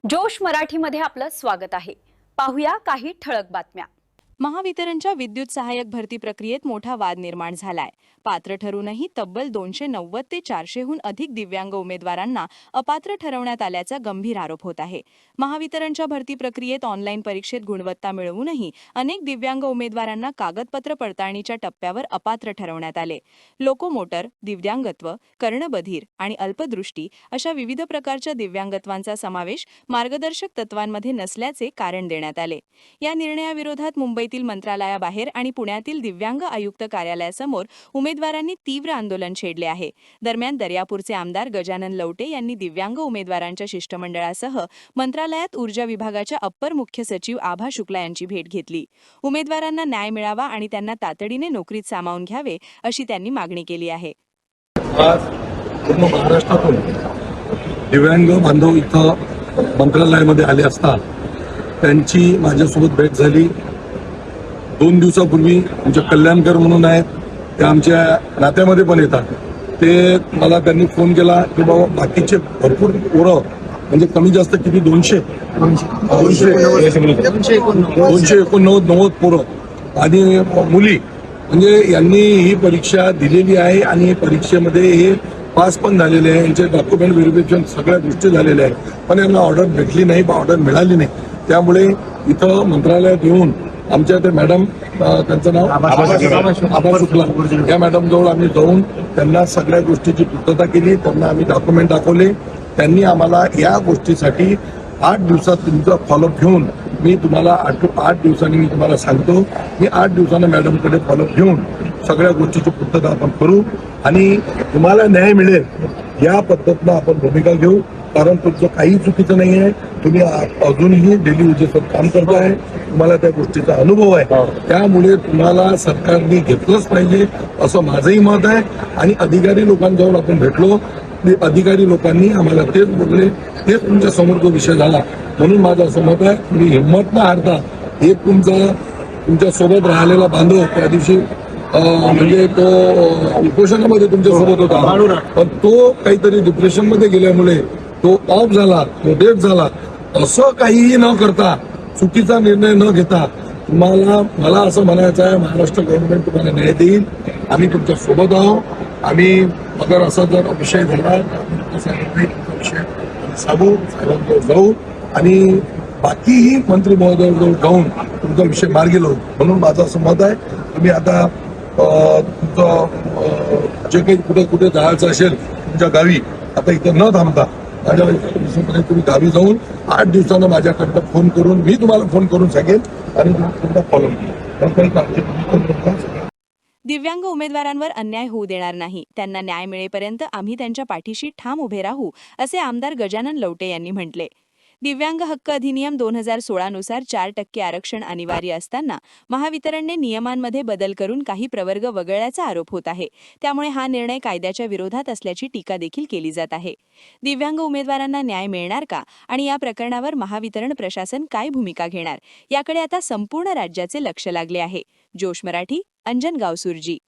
जोश मराठीमध्ये आपलं स्वागत आहे। पाहूया काही ठळक बातम्या। महावितरणच्या विद्युत सहाय्यक भरती प्रक्रियेत मोठा वाद निर्माण झालाय। पात्र ठरूनही तब्बल 290 ते 400हून अधिक दिव्यांग उमेदवारांना अपात्र ठरवण्यात आल्याचा गंभीर आरोप होत आहे। महावितरणच्या भरती प्रक्रियेत ऑनलाईन परीक्षेत गुणवत्ता मिळवूनही अनेक दिव्यांग उमेदवारांना कागदपत्र पडताळणीच्या टप्प्यावर अपात्र ठरवण्यात आले। लोकोमोटर, दिव्यांगत्व, कर्णबधीर आणि अल्पदृष्टी अशा विविध प्रकारच्या दिव्यांगत्वांचा समावेश मार्गदर्शक तत्वांमध्ये नसल्याचे कारण देण्यात आले। या निर्णयाविरोधात मुंबईतील मंत्रालयाबाहेर आणि पुण्यातील दिव्यांग आयुक्त कार्यालयासमोर उमेदवारांनी तीव्र आंदोलन छेडले आहे। दरम्यान दर्यापूरचे आमदार गजानन लवटे यांनी दिव्यांग उमेदवारांच्या शिष्टमंडळासह मंत्रालयात ऊर्जा विभागाच्या अप्पर मुख्य सचिव आभा शुक्ला यांची भेट घेतली। उमेदवारांना न्याय मिळावा आणि त्यांना तातडीने नोकरीत सामावून घ्यावे अशी त्यांनी मागणी केली आहे। आज पूर्ण महाराष्ट्रातून दिव्यांग बांधव इथं मंत्रालयामध्ये आले असता त्यांची माझ्यासोबत भेट झाली। 2 दिवसापूर्वी आमच्या कल्याणकर म्हणून आहेत, ते आमच्या नात्यामध्ये पण येतात। ते मला त्यांनी फोन केला की बाबा बाकीचे भरपूर पोरं म्हणजे कमी जास्त किती 289 पोरं आणि मुली म्हणजे यांनी ही परीक्षा दिलेली आहे आणि परीक्षेमध्ये हे पास पण झालेले आहे। यांचे डॉक्युमेंट व्हेरिफिकेशन सगळ्या गोष्टी झालेल्या आहेत, पण यांना ऑर्डर भेटली नाही, ऑर्डर मिळाली नाही। त्यामुळे इथं मंत्रालयात येऊन आमच्या ते मॅडम, त्यांचं नाव आभा शुक्ला, या मॅडम जवळ आम्ही जाऊन त्यांना सगळ्या गोष्टीची पूर्तता केली। त्यांना आम्ही डॉक्युमेंट दाखवले। त्यांनी आम्हाला या गोष्टीसाठी 8 दिवसात तुमचा फॉलोअप घेऊन मी तुम्हाला 8 दिवसांनी मी तुम्हाला सांगतो। मी 8 दिवसांना मॅडमकडे फॉलोअप घेऊन सगळ्या गोष्टीची पूर्तता आपण करू आणि तुम्हाला न्याय मिळेल या पद्धतीनं आपण भूमिका घेऊ। कारण तुमचं काही चुकीचं नाही आहे, तुम्ही अजूनही डेली वेजेसवर काम करताय, तुम्हाला त्या गोष्टीचा अनुभव आहे, त्यामुळे तुम्हाला सरकारने घेतलंच पाहिजे असं माझंही मत आहे। आणि अधिकारी लोकांजवळ आपण भेटलो, अधिकारी लोकांनी आम्हाला तेच बोलले, तेच तुमच्या समोर तो विषय झाला। म्हणून माझं असं मत आहे, तुम्ही हिंमत न हारता एक तुमच्या सोबत राहिलेला बांधव त्या दिवशी म्हणजे तो उपोषणामध्ये तुमच्या सोबत होता, पण तो काहीतरी डिप्रेशनमध्ये गेल्यामुळे तो ऑफ झाला, तो डेथ झाला। असं काहीही न करता, चुकीचा निर्णय न घेता मला असं म्हणायचं आहे, महाराष्ट्र गव्हर्नमेंट तुम्हाला न्याय देईल, आम्ही तुमच्या सोबत आहोत। आम्ही अगर असा जर विषय झाला विषय सांगू, जाऊ आणि बाकीही मंत्री महोदयाजवळ जाऊन तुमचा विषय मार्गी लावू। म्हणून माझं असं मत आहे, तुम्ही आता तुमचं जे काही कुठे कुठे जायचं असेल तुमच्या गावी, आता इथं न थांबता माझ्या तुम्ही गावी जाऊन 8 दिवसानं माझ्याकडनं फोन करून मी तुम्हाला फोन करून सांगेन आणि तुमचा फॉलो करेन। दिव्यांग उमेदवारांवर अन्याय होऊ देणार नाही, त्यांना न्याय मिळेपर्यंत आम्ही त्यांच्या पाठीशी ठाम उभे राहू असे आमदार गजानन लवटे यांनी म्हटले। दिव्यांग हक्क अधिनियम 2016 नुसार 4% आरक्षण अनिवार्य असताना महावितरणने नियमांमध्ये बदल करून काही प्रवर्ग वगळल्याचा आरोप होत आहे। त्यामुळे हा निर्णय कायद्याच्या विरोधात असल्याची टीका देखील केली जात आहे। दिव्यांग उमेदवारांना न्याय मिळणार का आणि या प्रकरणावर महावितरण प्रशासन काय भूमिका घेणार याकडे आता संपूर्ण राज्याचे लक्ष लागले आहे। जोश मराठी, अंजन गावसुर्जी।